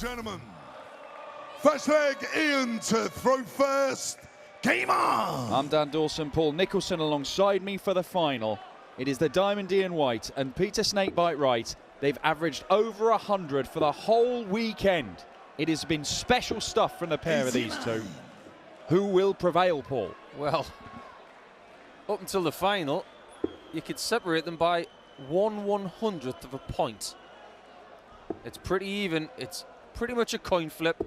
gentlemen, first leg, Ian to throw first. Game on! I'm Dan Dawson, Paul Nicholson alongside me for the final. It is the Diamond Ian Wright and Peter Snakebite Wright. They've averaged over 100 for the whole weekend. It has been special stuff from the pair of these two. Who will prevail, Paul? Well, up until the final, you could separate them by 1/100th of a point. It's pretty even. It's pretty much a coin flip.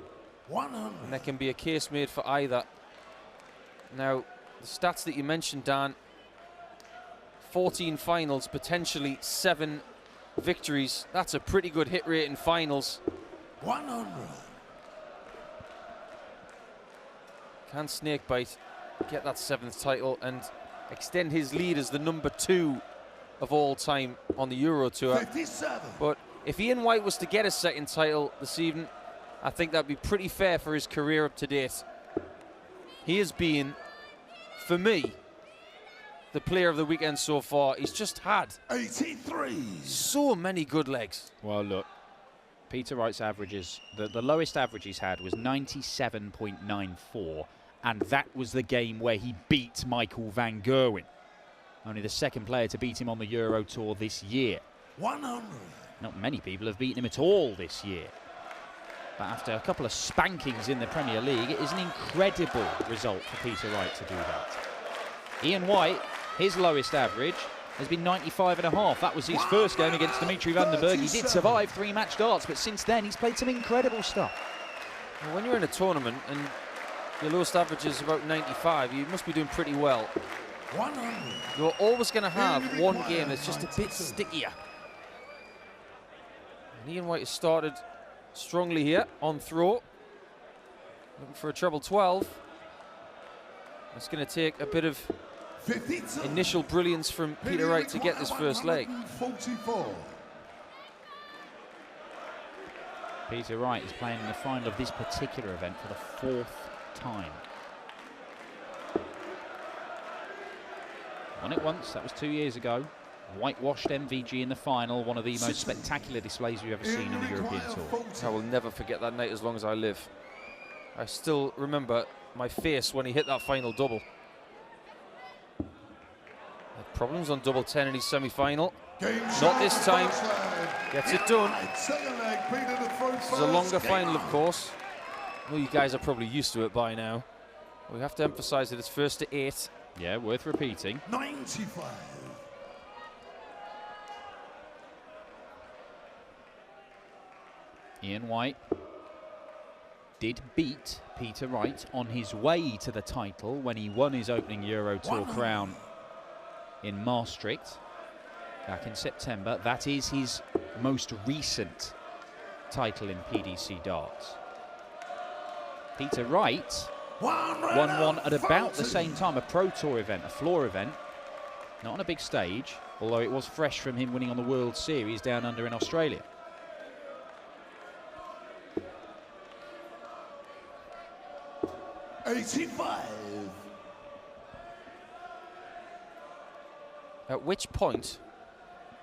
100. And there can be a case made for either. Now, the stats that you mentioned, Dan, 14 finals, potentially 7 victories. That's a pretty good hit rate in finals. 100. Can Snakebite get that 7th title and extend his lead as the #2 of all time on the Euro Tour? 57. But if Ian Wright was to get a 2nd title this evening, I think that'd be pretty fair for his career up to date. He has been, for me, the player of the weekend so far. He's just had 83. so many good legs. Well, look, Peter Wright's averages, the lowest average he's had was 97.94, and that was the game where he beat Michael van Gerwen. Only the 2nd player to beat him on the Euro Tour this year. 100. Not many people have beaten him at all this year. But after a couple of spankings in the Premier League, it is an incredible result for Peter Wright to do that. Ian Wright, his lowest average has been 95.5. That was his first game against Dimitri van den Berg. He did survive 3 match darts, but since then he's played some incredible stuff. Well, when you're in a tournament and your lowest average is about 95, you must be doing pretty well. 100. You're always going to have one game that's just a bit stickier. And Ian Wright has started strongly here on throw. Looking for a treble 12. It's going to take a bit of 52. initial brilliance from Peter Wright to get this first leg. 44. Peter Wright is playing in the final of this particular event for the 4th time. Won it once, that was 2 years ago. Whitewashed MVG in the final, one of the most spectacular displays we've ever seen in the European Tour. I will never forget that night as long as I live. I still remember my face when he hit that final double. Had problems on double 10 in his semi-final. Not this time. Gets it done. This is a longer final, of course. Well, you guys are probably used to it by now. We have to emphasize that it's 1st to 8. Yeah, worth repeating. 95. Ian Wright did beat Peter Wright on his way to the title when he won his opening Euro Tour crown in Maastricht back in September. That is his most recent title in PDC darts. Peter Wright won one at about the same time, a Pro Tour event, a floor event, not on a big stage, although it was fresh from him winning on the World Series down under in Australia. At which point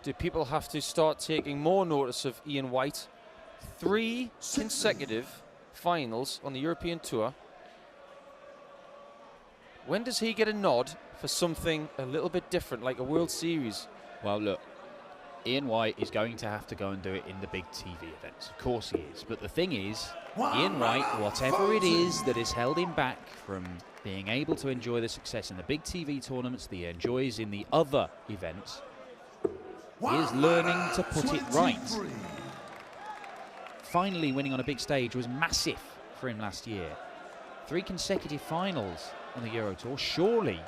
do people have to start taking more notice of Ian Wright? 3 consecutive finals on the European Tour. When does he get a nod for something a little bit different, like a World Series? Well, look, Ian Wright is going to have to go and do it in the big TV events. Of course he is. But the thing is, Ian Wright, whatever it is that has held him back from being able to enjoy the success in the big TV tournaments that he enjoys in the other events, he is learning to put it right. Finally winning on a big stage was massive for him last year. 3 consecutive finals on the Euro Tour. Surely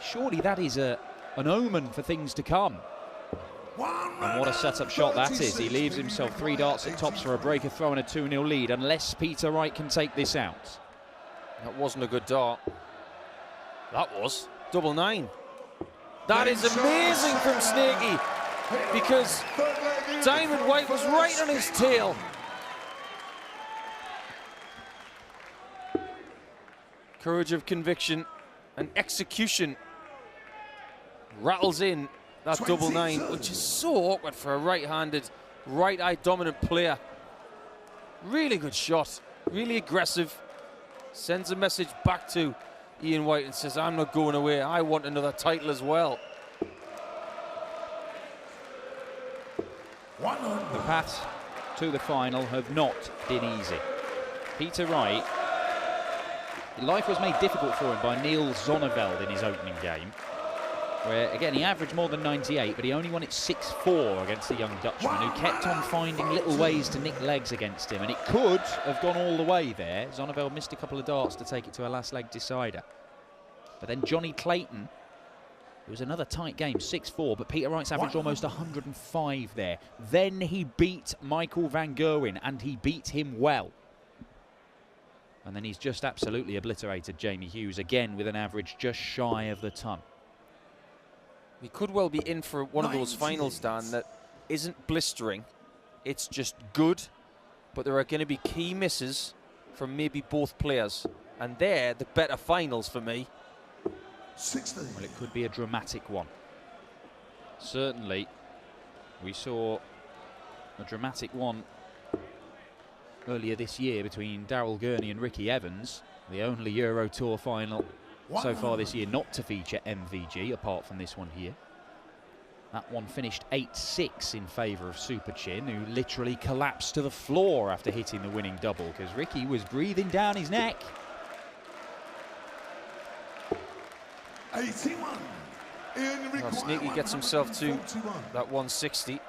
that is an omen for things to come. And what a set-up shot that is. He leaves himself 3 darts at tops for a breaker throw and a 2-0 lead, unless Peter Wright can take this out. That wasn't a good dart. That was double 9. That is amazing from Snakey, because Diamond Wright was right on his tail. Courage of conviction and execution rattles in that double 9, which is so awkward for a right-handed, right-eye dominant player. Really good shot, really aggressive. Sends a message back to Ian Wright and says, I'm not going away, I want another title as well. The paths to the final have not been easy. Peter Wright, life was made difficult for him by Neil Zonneveld in his opening game, where again he averaged more than 98, but he only won it 6-4 against the young Dutchman, who kept on finding little ways to nick legs against him, and it could have gone all the way there. Zonneveld missed a couple of darts to take it to a last leg decider. But then Johnny Clayton, it was another tight game, 6-4, but Peter Wright's averaged almost 105 there. Then he beat Michael van Gerwen, and he beat him well. And then he's just absolutely obliterated Jamie Hughes, again with an average just shy of the ton. We could well be in for one of those finals, Dan, that isn't blistering. It's just good, but there are going to be key misses from maybe both players. And they're the better finals for me. 60. Well, it could be a dramatic one. Certainly, we saw a dramatic one earlier this year between Daryl Gurney and Ricky Evans, the only Euro Tour final so far this year not to feature MVG, apart from this one here. That one finished 8-6 in favour of Super Chin, who literally collapsed to the floor after hitting the winning double because Ricky was breathing down his neck. 81. Well, Sneaky gets himself to that 160.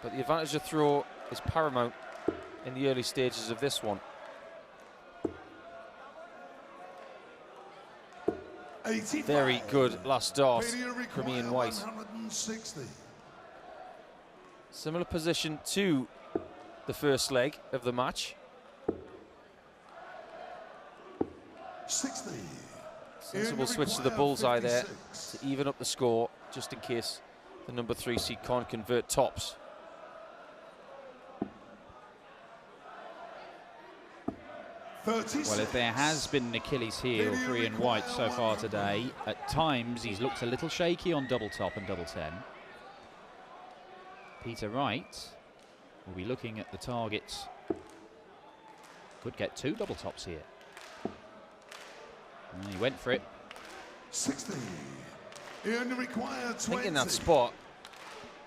But the advantage of throw is paramount in the early stages of this one. 85. Very good last dart from Ian Wright. 160. Similar position to the first leg of the match. 60. Sensible switch to the bullseye there to even up the score, just in case the number 3 seed can't convert tops. Well, if there has been an Achilles heel for Ian Wright so far today, at times he's looked a little shaky on double top and double 10. Peter Wright will be looking at the targets. Could get 2 double tops here. And he went for it. 60. In required 20. I think in that spot,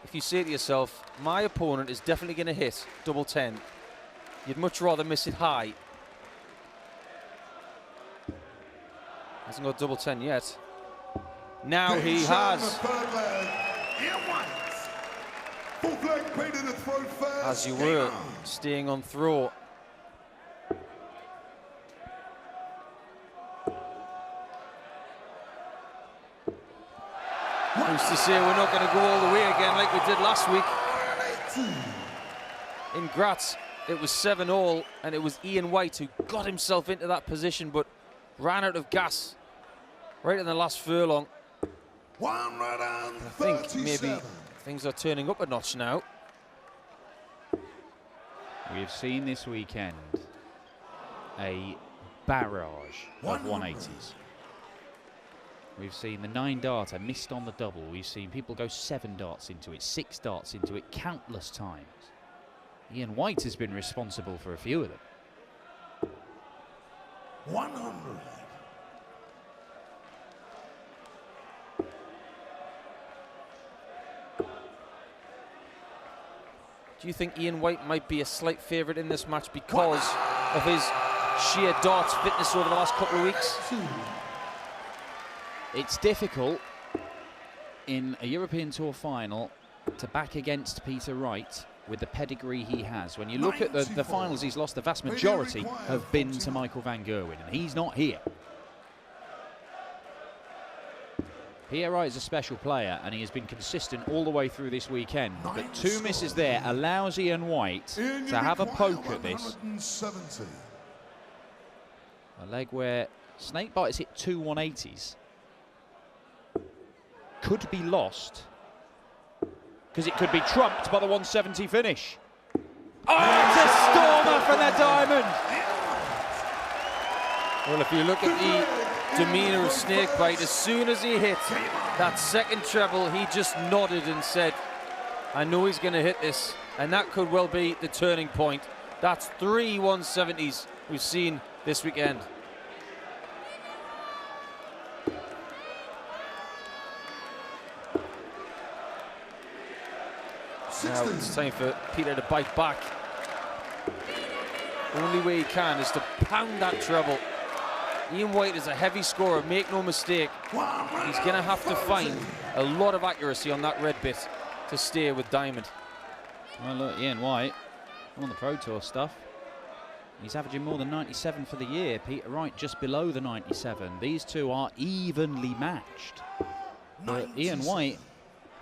if you say to yourself, my opponent is definitely going to hit double 10, you'd much rather miss it high. Hasn't got double 10 yet. Now he has. As you were, staying on throw. Who's to say we're not going to go all the way again like we did last week? In Graz, it was 7-all, and it was Ian Wright who got himself into that position, but ran out of gas right in the last furlong. I think maybe things are turning up a notch now. We've seen this weekend a barrage of 180s. We've seen the 9-darter missed on the double. We've seen people go 7 darts into it, 6 darts into it countless times. Ian Wright has been responsible for a few of them. 100. Do you think Ian Wright might be a slight favourite in this match because of his sheer darts fitness over the last couple of weeks? It's difficult in a European Tour final to back against Peter Wright with the pedigree he has. When you look at the finals he's lost, the vast majority have been to Michael van Gerwen, and he's not here. Peter Wright is a special player, and he has been consistent all the way through this weekend. But 2 misses there allows Ian Wright to have a poke at this. A leg where Snakebite has hit 2 180s. Could be lost, because it could be trumped by the 170 finish. Oh, it's a stormer from the diamond! Well, if you look at the demeanour of Snakebite, as soon as he hit that second treble, he just nodded and said, I know he's going to hit this. And that could well be the turning point. That's 3 170s we've seen this weekend. Now it's time for Peter to bite back. Only way he can is to pound that treble. Ian Wright is a heavy scorer, make no mistake. He's going to have to find a lot of accuracy on that red bit to stay with Diamond. Well, look, Ian Wright on the Pro Tour stuff. He's averaging more than 97 for the year. Peter Wright just below the 97. These two are evenly matched. But Ian Wright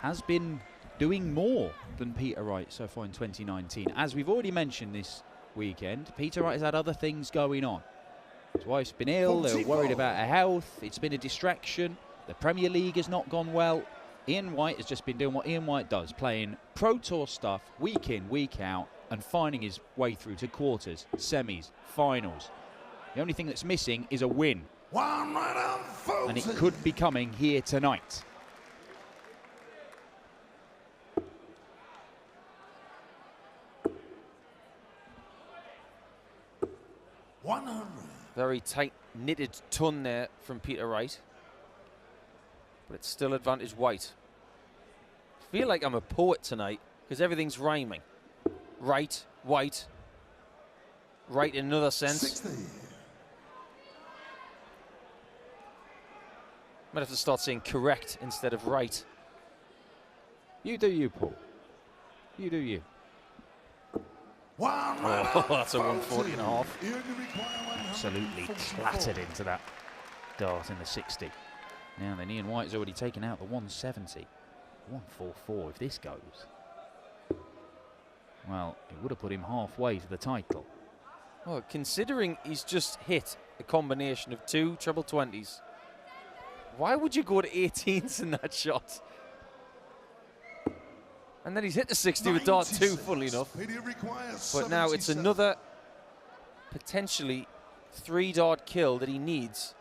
has been doing more than Peter Wright so far in 2019. As we've already mentioned this weekend, Peter Wright has had other things going on. His wife's been ill, they're worried about her health, it's been a distraction, the Premier League has not gone well. Ian Wright has just been doing what Ian Wright does, playing Pro Tour stuff week in, week out, and finding his way through to quarters, semis, finals. The only thing that's missing is a win. And it could be coming here tonight. Very tight knitted ton there from Peter Wright. But it's still advantage White. I feel like I'm a poet tonight because everything's rhyming. Right, White. Right in another sense. 60. Might have to start saying correct instead of right. You do you, Paul. You do you. Oh, that's a 140 and a half. Absolutely clattered into that dart in the 60. Now then, Ian White's already taken out the 170. 144 if this goes. Well, it would have put him halfway to the title. Well, considering he's just hit a combination of 2 treble 20s, why would you go to 18s in that shot? And then he's hit the 60 with dart 2, funnily enough. But now it's another potentially 3 dart kill that he needs.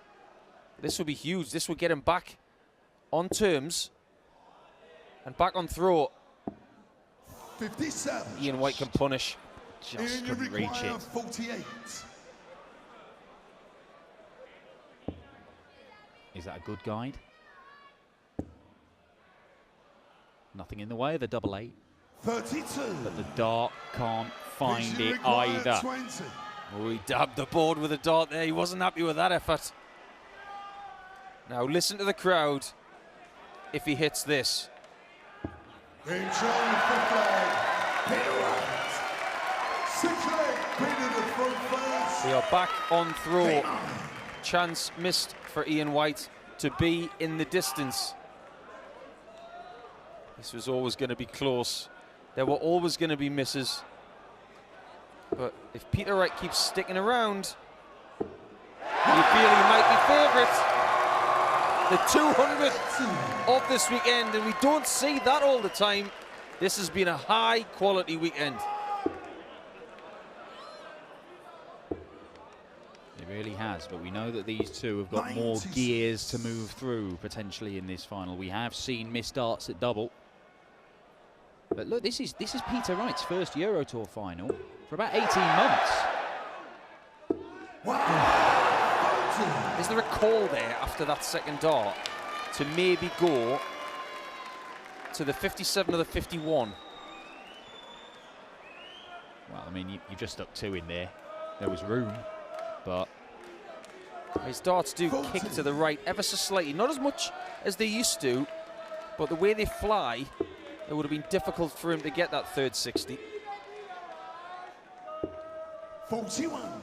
This would be huge. This would get him back on terms and back on throw. 57. Ian Wright can punish. Just couldn't reach it. 48. Is that a good guide? Nothing in the way of the double 8. 32. But the dart can't find it either. 20. Oh, he dabbed the board with a dart there. He wasn't happy with that effort. Now listen to the crowd if he hits this. Game shown, fifth leg. Peter Wright. Sixth leg, Peter to throw first. They are back on throw. Chance missed for Ian Wright to be in the distance. This was always going to be close. There were always going to be misses. But if Peter Wright keeps sticking around, you feel he might be favourite. The 200th of this weekend, and we don't see that all the time. This has been a high-quality weekend. It really has, but we know that these two have got more gears to move through potentially in this final. We have seen missed darts at double. But look, this is Peter Wright's first Euro Tour final for about 18 months. Is there a call there after that second dart to maybe go to the 57 or the 51? Well, I mean, you just stuck 2 in there. There was room, but his darts do kick to the right ever so slightly. Not as much as they used to, but the way they fly, it would have been difficult for him to get that third 60. 41.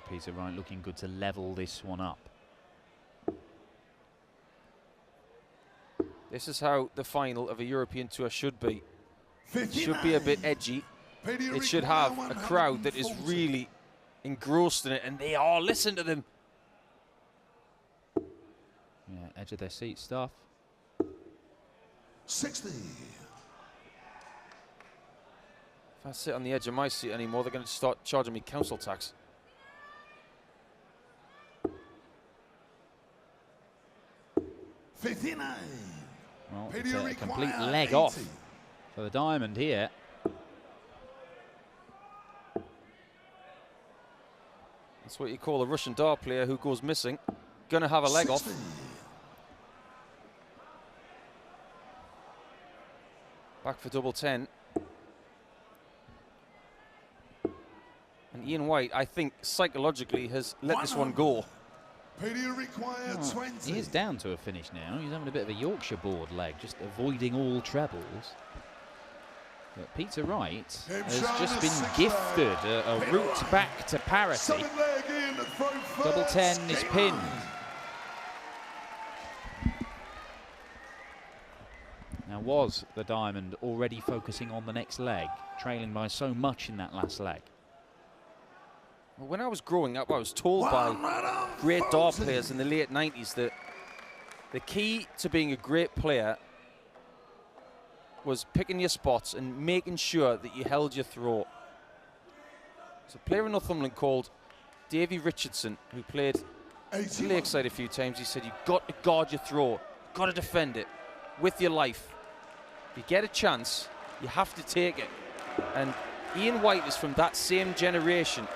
Peter Wright looking good to level this one up. This is how the final of a European Tour should be. 59. It should be a bit edgy. It should have a crowd that is really engrossed in it, and they are. Listen to them. Yeah, edge of their seat stuff. 60. If I sit on the edge of my seat anymore, they're going to start charging me council tax. $59. Well, it's a complete leg off for the diamond here. That's what you call a Russian dart player who goes missing. Gonna have a leg off. Back for double 10. And Ian White, I think, psychologically has let this one go. He is down to a finish now. He's having a bit of a Yorkshire board leg, just avoiding all trebles. But Peter Wright has just been gifted a route back to parity. Double 10 is pinned. Now, was the diamond already focusing on the next leg, trailing by so much in that last leg? Well, when I was growing up, I was told by great dart players in the late 90s that the key to being a great player was picking your spots and making sure that you held your throw. There's a player in Northumberland called Davy Richardson, who played Lakeside a few times. He said, you've got to guard your throw, you've got to defend it with your life. If you get a chance, you have to take it. And Ian White is from that same generation.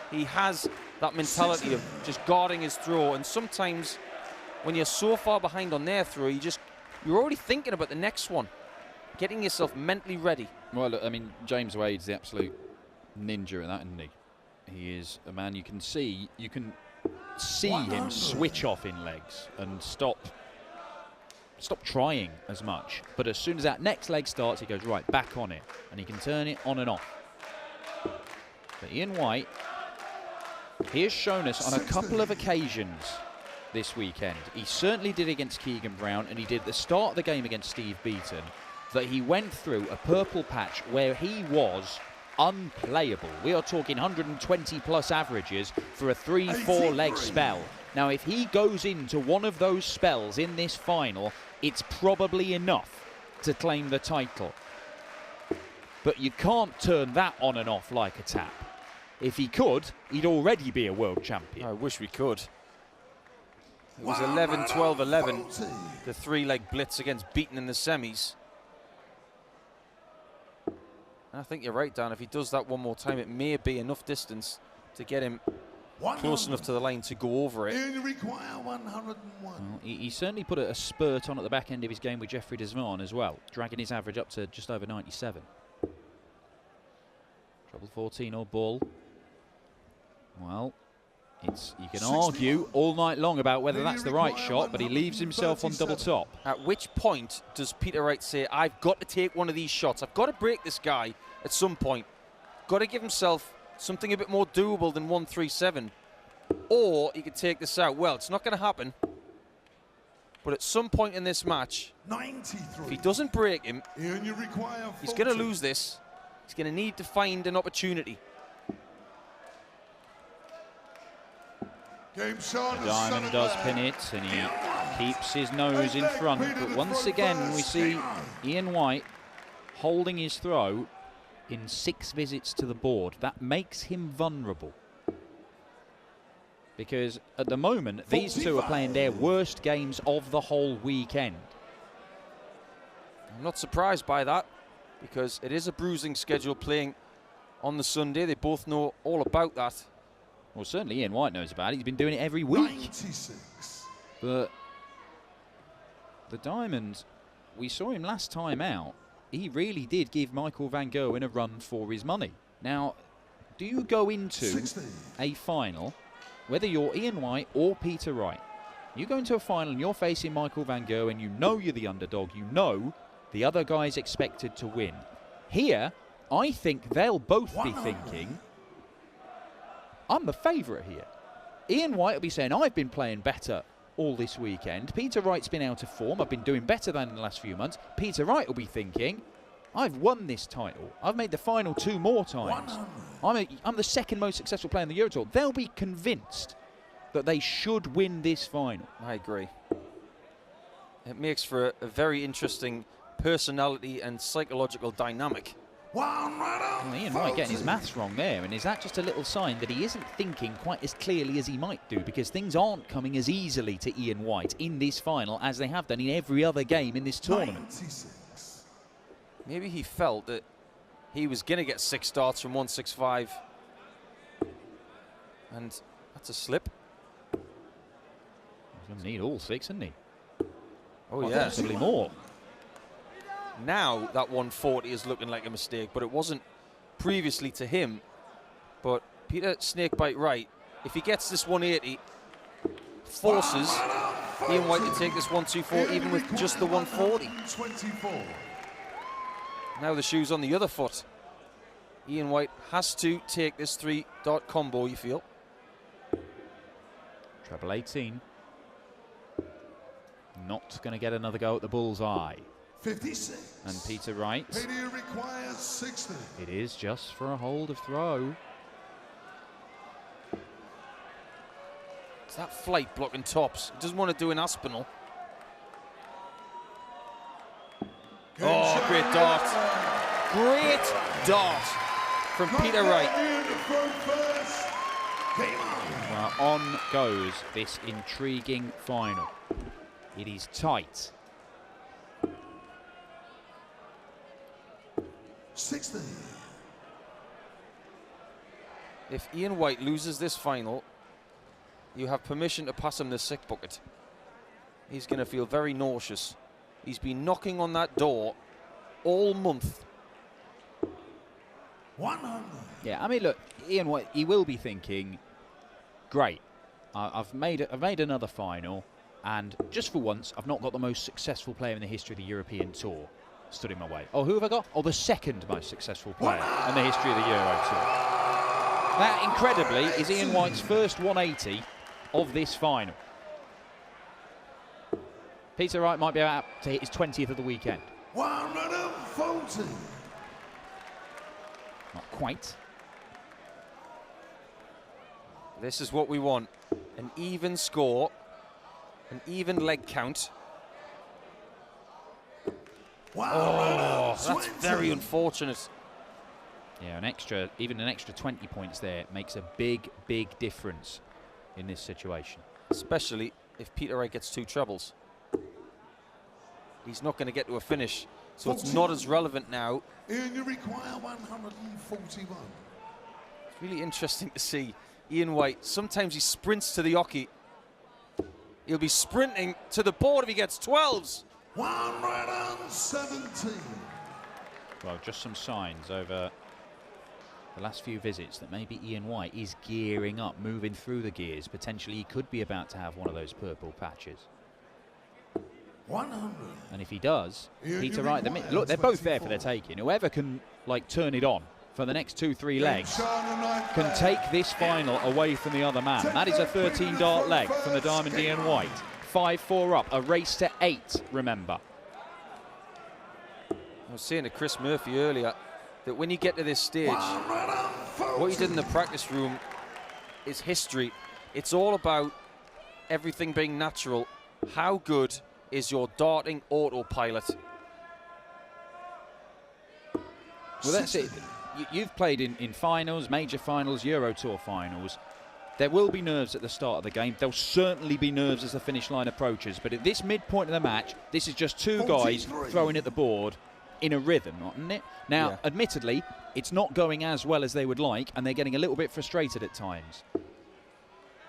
He has that mentality of just guarding his throw, and sometimes when you're so far behind on their throw, you're already thinking about the next one, getting yourself mentally ready. Well, look, I mean, James Wade's the absolute ninja in that, isn't he? He is a man you can see him switch off in legs and stop trying as much. But as soon as that next leg starts, he goes right back on it, and he can turn it on and off. But Ian White, he has shown us on a couple of occasions this weekend. He certainly did against Keegan Brown, and he did at the start of the game against Steve Beaton, that he went through a purple patch where he was unplayable. We are talking 120 plus averages for a 3-4 leg spell. Now, if he goes into one of those spells in this final, it's probably enough to claim the title. But you can't turn that on and off like a tap. If he could, he'd already be a world champion. I wish we could. It was 11-12-11, the 3-leg blitz against Beaton in the semis. And I think you're right, Dan. If he does that one more time, it may be enough distance to get him close enough to the line to go over it. Well, he certainly put a spurt on at the back end of his game with Jeffrey Desvaughn as well, dragging his average up to just over 97. Treble 14 or ball. Well, you can argue all night long about whether that's the right shot, but he leaves himself on double top. At which point does Peter Wright say, I've got to take one of these shots. I've got to break this guy at some point. Got to give himself something a bit more doable than 137. Or he could take this out. Well, it's not going to happen. But at some point in this match, if he doesn't break him, he's going to lose this. He's going to need to find an opportunity. The diamond does pin it, and he keeps his nose in front. But once again, we see Ian White holding his throw in 6 visits to the board. That makes him vulnerable. Because at the moment, these two are playing their worst games of the whole weekend. I'm not surprised by that, because it is a bruising schedule playing on the Sunday. They both know all about that. Well, certainly Ian White knows about it. He's been doing it every week. 96. But the diamond, we saw him last time out. He really did give Michael van Gerwen a run for his money. Now, do you go into a final, whether you're Ian White or Peter Wright, you go into a final and you're facing Michael van Gerwen, you know you're the underdog, you know the other guy's expected to win. Here, I think they'll both be thinking, I'm the favourite here. Ian White will be saying, I've been playing better all this weekend. Peter Wright's been out of form. I've been doing better than in the last few months. Peter Wright will be thinking, I've won this title. I've made the final 2 more times. I'm the second most successful player in the Euro Tour. They'll be convinced that they should win this final. I agree. It makes for a very interesting personality and psychological dynamic Well, Ian Wright getting his maths wrong there, and is that just a little sign that he isn't thinking quite as clearly as he might do, because things aren't coming as easily to Ian Wright in this final as they have done in every other game in this tournament. 96. Maybe he felt that he was going to get 6 darts from 165. And that's a slip. He's going to need all 6, isn't he? Oh, yeah. Possibly more. Now that 140 is looking like a mistake, but it wasn't previously to him. But Peter Snakebite Wright, if he gets this 180, forces Ian Wright to take this 124 even with just the 140. 24. Now the shoe's on the other foot. Ian Wright has to take this 3-dart combo, you feel. Treble 18. Not going to get another go at the bullseye. 56. And Peter Wright. Peter requires 60. It is just for a hold of throw. It's that flight blocking tops. He doesn't want to do an Aspinall. Oh, great dart. Great dart from Peter Wright. Well, on goes this intriguing final. It is tight. 60. If Ian Wright loses this final, you have permission to pass him the sick bucket. He's going to feel very nauseous. He's been knocking on that door all month. 100. Yeah, I mean, look, Ian Wright, he will be thinking, great, I've made another final, and just for once, I've not got the most successful player in the history of the European Tour stood in my way. Oh, who have I got? Oh, the second most successful player in the history of the Euro Tour. That, incredibly, is Ian Wright's first 180 of this final. Peter Wright might be about to hit his 20th of the weekend. 140. Not quite. This is what we want. An even score, an even leg count. Oh, that's very unfortunate. Yeah, even an extra 20 points there makes a big, big difference in this situation. Especially if Peter Wright gets 2 trebles. He's not going to get to a finish, so it's not as relevant now. Ian, you require 141. It's really interesting to see Ian Wright. Sometimes he sprints to the oche. He'll be sprinting to the board if he gets 12s. 117. Well, just some signs over the last few visits that maybe Ian Wright is gearing up, moving through the gears. Potentially he could be about to have one of those purple patches. 100. And if he does, Peter Wright, look, they're both there for their taking. Whoever can, like, turn it on for the next 2-3 legs can take this final away from the other man. That is a 13-dart leg from the Diamond Ian Wright. 5-4 up, a race to 8, remember. I was saying to Chris Murphy earlier that when you get to this stage, what you did in the practice room is history. It's all about everything being natural. How good is your darting autopilot? Well, that's it. You've played in finals, major finals, Euro Tour finals. There will be nerves at the start of the game. There'll certainly be nerves as the finish line approaches. But at this midpoint of the match, this is just 2 guys throwing at the board in a rhythm, isn't it? Now, admittedly, it's not going as well as they would like, and they're getting a little bit frustrated at times.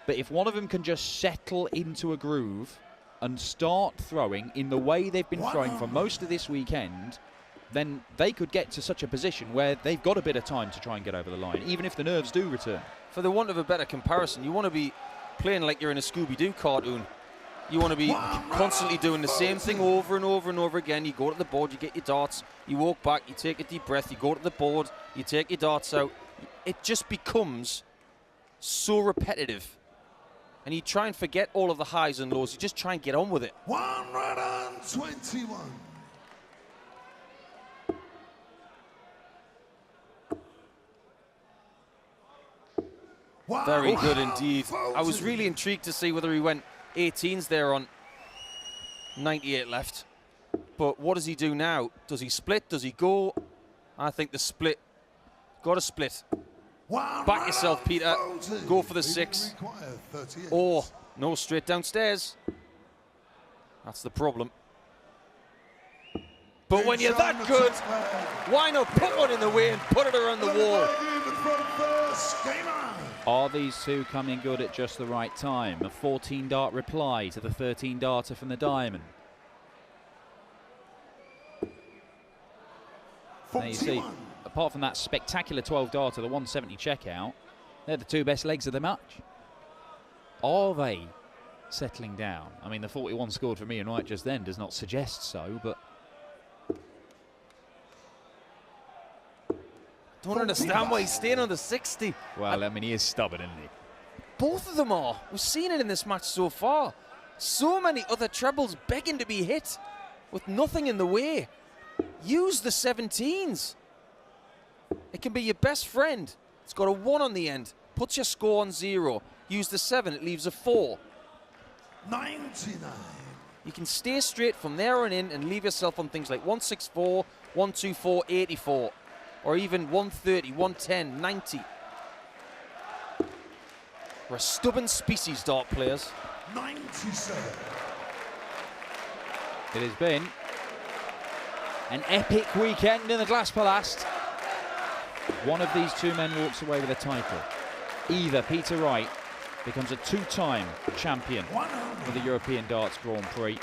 But if one of them can just settle into a groove and start throwing in the way they've been throwing for most of this weekend, then they could get to such a position where they've got a bit of time to try and get over the line, even if the nerves do return. For the want of a better comparison, you want to be playing like you're in a Scooby-Doo cartoon. You want to be constantly doing the same thing over and over and over again. You go to the board, you get your darts, you walk back, you take a deep breath, you go to the board, you take your darts out. It just becomes so repetitive. And you try and forget all of the highs and lows. You just try and get on with it. 121. Very good indeed. I was really intrigued to see whether he went 18s there on 98 left. But what does he do now? Does he split? Does he go? I think the split. Got to split. Back yourself, Peter. Go for the 6. Or no, straight downstairs. That's the problem. But when you're that good, why not put one in the way and put it around the wall? Are these two coming good at just the right time? A 14-dart reply to the 13-darter from the diamond. Now you see, apart from that spectacular 12-darter, the 170 checkout, they're the two best legs of the match. Are they settling down? I mean, the 41 scored for me and Wright just then does not suggest so, but... Don't understand why he's staying on the 60. Well, I mean, he is stubborn, isn't he? Both of them are. We've seen it in this match so far. So many other trebles begging to be hit with nothing in the way. Use the 17s. It can be your best friend. It's got a 1 on the end. Puts your score on 0. Use the 7, it leaves a 4. 99. You can stay straight from there on in and leave yourself on things like 164, 124, 84. Or even 130, 110, 90. We're a stubborn species, dart players. 97. It has been an epic weekend in the Glass Palast. One of these two men walks away with a title. Either Peter Wright becomes a 2-time champion of the European Darts Grand Prix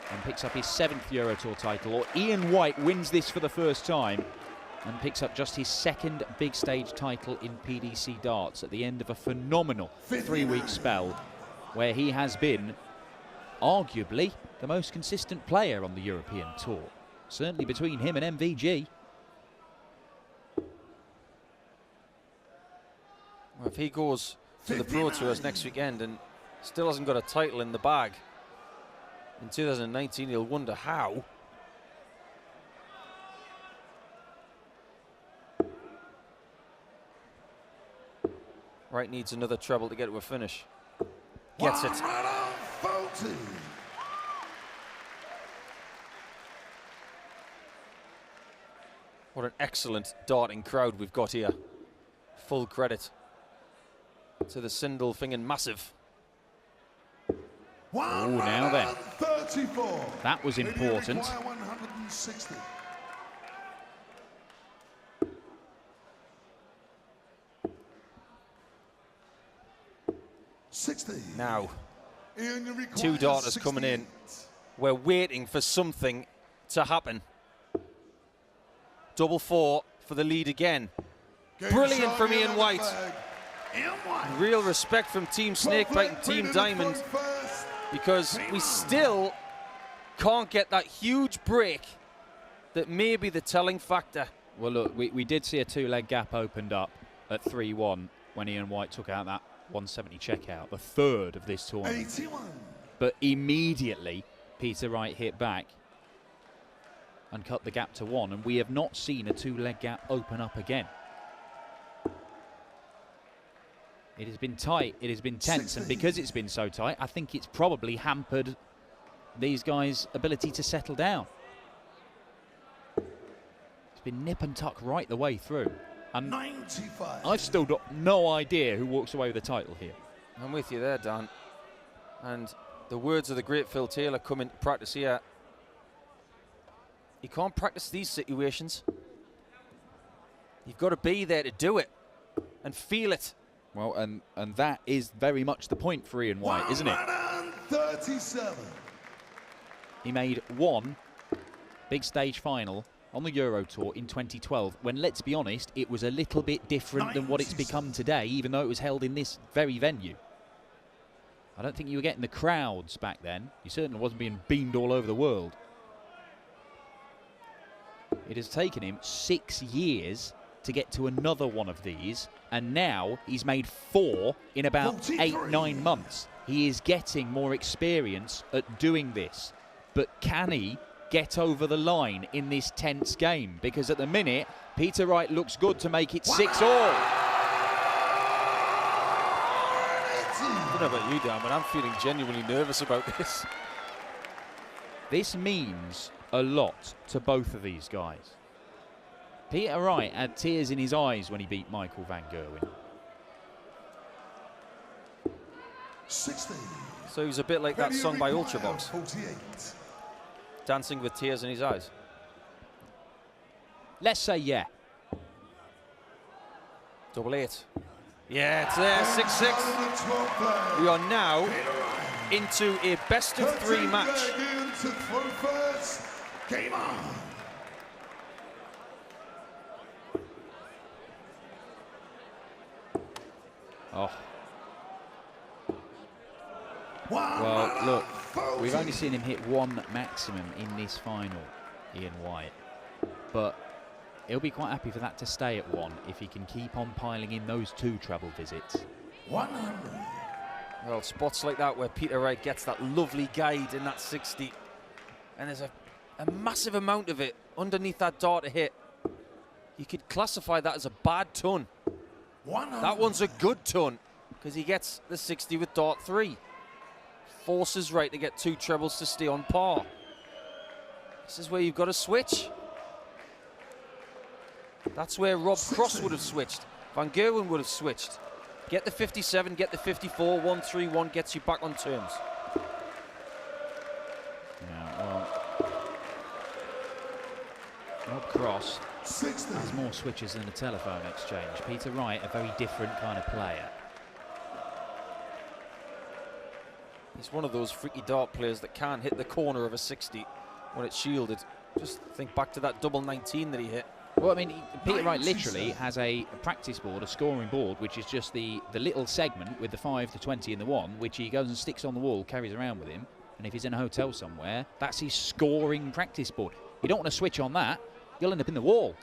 and picks up his 7th Euro Tour title, or Ian White wins this for the first time and picks up just his 2nd big stage title in PDC darts at the end of a phenomenal 3-week spell where he has been arguably the most consistent player on the European Tour. Certainly between him and MVG. Well, if he goes to the Pro Tours next weekend and still hasn't got a title in the bag in 2019, he'll wonder how. Wright needs another treble to get to a finish. Gets it. What an excellent darting crowd we've got here. Full credit to the Sindelfingen Massive. Oh, now then. That was important. 60. Now, 2 darters coming in. We're waiting for something to happen. Double 4 for the lead again. Brilliant from Ian White. Real respect from Team Snakebite and Team Diamond, because we still can't get that huge break that may be the telling factor. Well, look, we did see a 2-leg gap opened up at 3-1 when Ian White took out that 170 checkout, the 3rd of this tournament. 81. But immediately, Peter Wright hit back and cut the gap to 1, and we have not seen a 2-leg gap open up again. It has been tight, it has been tense, and because it's been so tight, I think it's probably hampered these guys' ability to settle down. It's been nip and tuck right the way through. And 95. I've still got no idea who walks away with the title here. I'm with you there, Dan. And the words of the great Phil Taylor come into practice here. You can't practice these situations. You've got to be there to do it and feel it. Well, and that is very much the point for Ian White, isn't it? 37. He made 1 big stage final on the Euro Tour in 2012, when, let's be honest, it was a little bit different than what it's become today, even though it was held in this very venue. I don't think you were getting the crowds back then. You certainly wasn't being beamed all over the world. It has taken him 6 years to get to another one of these, and now he's made 4 in about 8-9 months. He is getting more experience at doing this, but can he get over the line in this tense game? Because at the minute, Peter Wright looks good to make it 6-all. I don't know about you, Dan, but I'm feeling genuinely nervous about this. This means a lot to both of these guys. Peter Wright had tears in his eyes when he beat Michael van Gerwen. 60. So he was a bit like that song by Ultravox. 48. Dancing with tears in his eyes. Let's say yeah. Double 8. Yeah, it's there, 6-6. We are now into a best of 3 match. Game on. Oh. Well, look, we've only seen him hit one maximum in this final, Ian White. But he'll be quite happy for that to stay at 1 if he can keep on piling in those 2 treble visits. 100. Well, spots like that where Peter Wright gets that lovely guide in that 60, and there's a massive amount of it underneath that dart to hit. You could classify that as a bad ton. 100. That one's a good ton because he gets the 60 with dart 3. Forces Wright to get 2 trebles to stay on par. This is where you've got to switch. That's where Rob Cross would have switched. Van Gerwen would have switched. Get the 57, get the 54, 1-3-1 gets you back on terms. Yeah, well, Rob Cross 60. has more switches than a telephone exchange. Peter Wright, a very different kind of player. He's one of those freaky dart players that can't hit the corner of a 60 when it's shielded. Just think back to that double 19 that he hit. Well, I mean, Peter Wright literally has a practice board, a scoring board, which is just the little segment with the 5, the 20 and the 1, which he goes and sticks on the wall, carries around with him. And if he's in a hotel somewhere, that's his scoring practice board. You don't want to switch on that, you'll end up in the wall.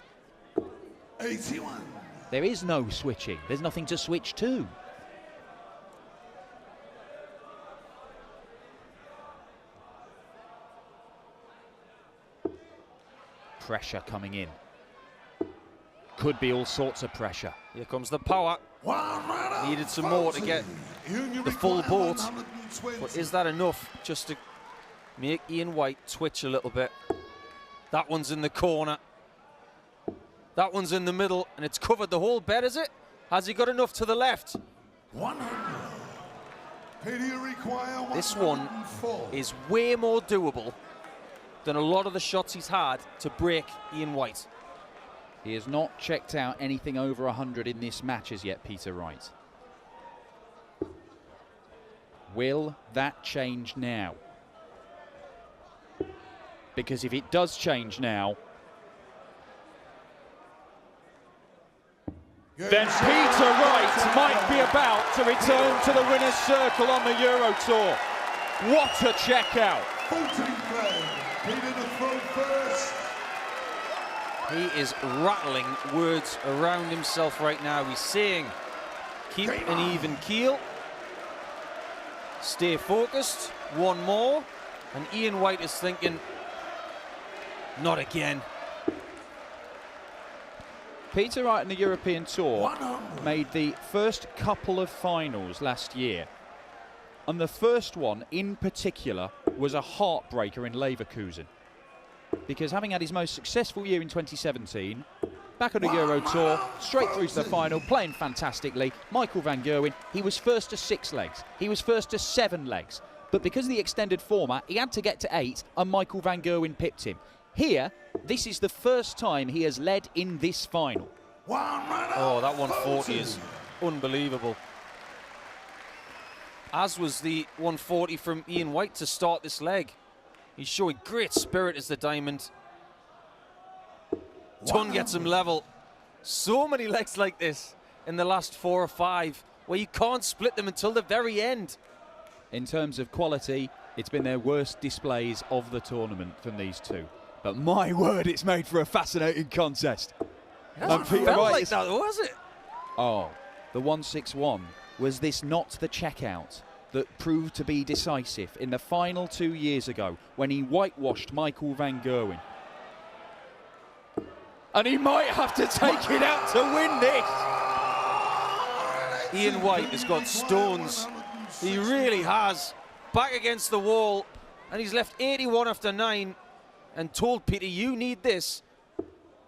81. There is no switching. There's nothing to switch to. Pressure coming in. Could be all sorts of pressure. Here comes the power. Needed some more to get the full boat. But is that enough just to make Ian White twitch a little bit? That one's in the corner. That one's in the middle, and it's covered the whole bed, is it? Has he got enough to the left? 100. This one is way more doable than a lot of the shots he's had to break Ian White. He has not checked out anything over 100 in this match as yet, Peter Wright. Will that change now? Because if it does change now, then Peter Wright might be about to return to the winner's circle on the Euro Tour. What a checkout! 14 play. Peter to throw first. He is rattling words around himself right now. He's saying, keep an even keel, stay focused, one more. And Ian White is thinking, not again. Peter Wright on the European Tour made the first couple of finals last year. And the first one in particular was a heartbreaker in Leverkusen. Because having had his most successful year in 2017, back on the Euro Tour, straight through to the final, playing fantastically. Michael van Gerwen, he was first to 6 legs. He was first to 7 legs. But because of the extended format, he had to get to 8, and Michael van Gerwen pipped him. Here, this is the first time he has led in this final. Oh, that 140 is unbelievable. As was the 140 from Ian White to start this leg. He's showing great spirit as the diamond. Ton gets him level. So many legs like this in the last 4 or 5 where you can't split them until the very end. In terms of quality, it's been their worst displays of the tournament from these two. But my word, it's made for a fascinating contest. It hasn't felt like that, was it? Oh, the 161. Was this not the checkout that proved to be decisive in the final 2 years ago when he whitewashed Michael van Gerwen? And he might have to take it out to win this. Ian White has got stones. He really has. Back against the wall. And he's left 81 after 9 and told Peter, you need this.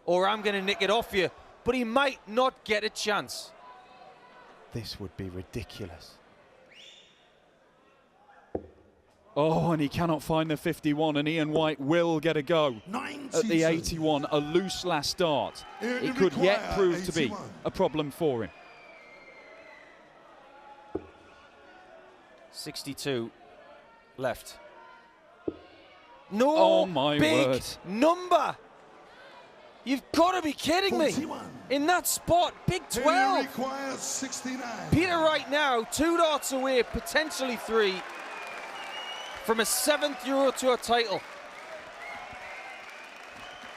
or I'm going to nick it off you. But he might not get a chance. This would be ridiculous. Oh, and he cannot find the 51, and Ian Wright will get a go at the 81. A loose last start. It could yet prove to be a problem for him. 62 left. No, oh my big word. number. You've got to be kidding me. In that spot, big 12. Peter Wright now 2 darts away, potentially 3, from a 7th Euro Tour title.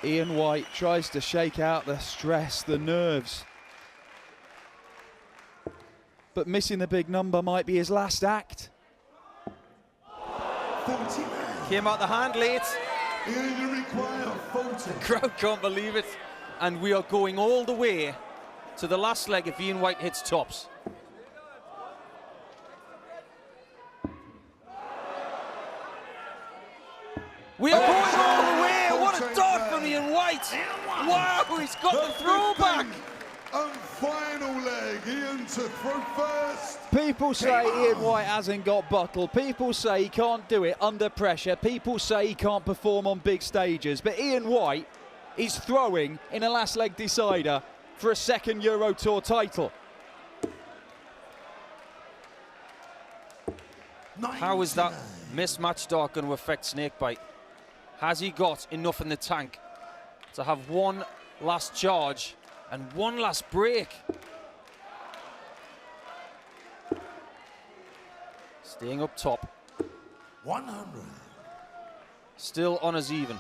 Ian Wright tries to shake out the stress, the nerves. But missing the big number might be his last act. 49. Came out the hand late. You require 40. The crowd can't believe it. And we are going all the way to the last leg if Ian Wright hits tops. We are going all the way. What a dart from Ian Wright. Wow, he's got the throwback. And final leg, Ian to throw first. People say Ian Wright hasn't got bottle. People say he can't do it under pressure. People say he can't perform on big stages. But Ian Wright is throwing in a last leg decider for a 2nd Euro Tour title. How is that mismatched dart going to affect Snakebite? Has he got enough in the tank to have one last charge and one last break? Staying up top. 100. Still on as even.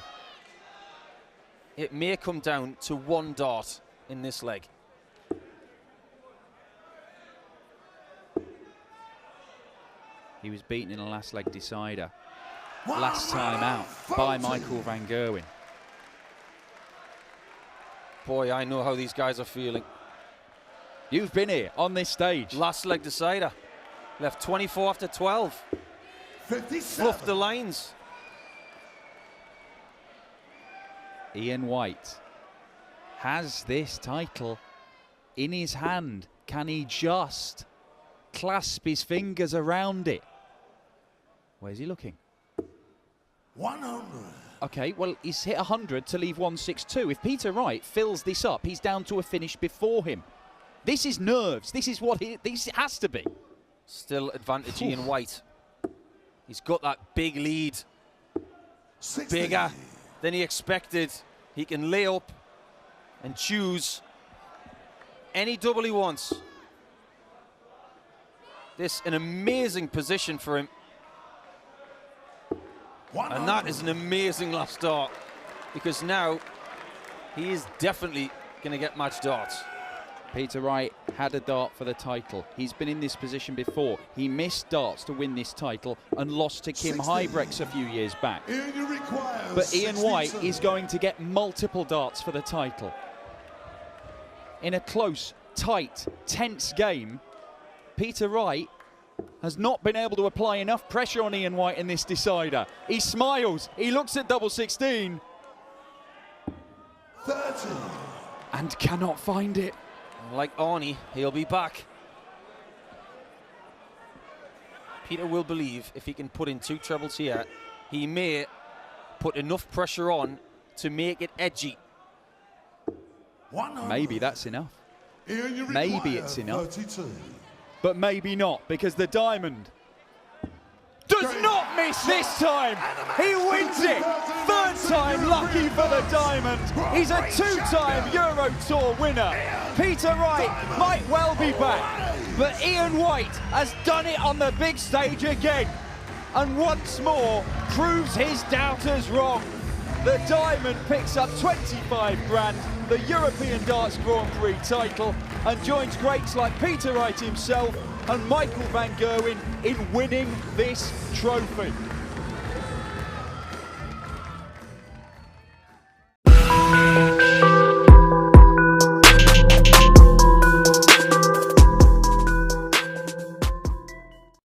It may come down to 1 dart in this leg. He was beaten in a last leg decider last time out by Michael van Gerwen. Boy, I know how these guys are feeling. You've been here on this stage. Last leg decider. Left 24 after 12. 57. Fluffed the lines. Ian Wright has this title in his hand. Can he just clasp his fingers around it? Where's he looking? 100. Okay, well, he's hit 100 to leave 162. If Peter Wright fills this up, he's down to a finish before him. This is nerves. This is what this has to be. Still advantage Ian Wright. He's got that big lead. 60. Bigger than he expected. He can lay up and choose any double he wants. This an amazing position for him. And that is an amazing last start, because now he is definitely going to get match darts. Peter Wright had a dart for the title. He's been in this position before. He missed darts to win this title and lost to Kim Huybrechts a few years back. But Ian Wright is going to get multiple darts for the title. In a close, tight, tense game, Peter Wright has not been able to apply enough pressure on Ian Wright in this decider. He smiles, he looks at double 16. 30. And cannot find it. Like Arnie, he'll be back. Peter will believe if he can put in 2 trebles here, he may put enough pressure on to make it edgy. 100. Maybe that's enough. Maybe it's enough. 32. But maybe not, because the diamond does not miss this time. He wins it. 3rd time lucky for the diamond. He's a 2-time Euro Tour winner. Peter Wright might well be back, but Ian Wright has done it on the big stage again, and once more proves his doubters wrong. The diamond picks up 25 grand, the European Darts Grand Prix title, and joins greats like Peter Wright himself and Michael van Gerwen in winning this trophy.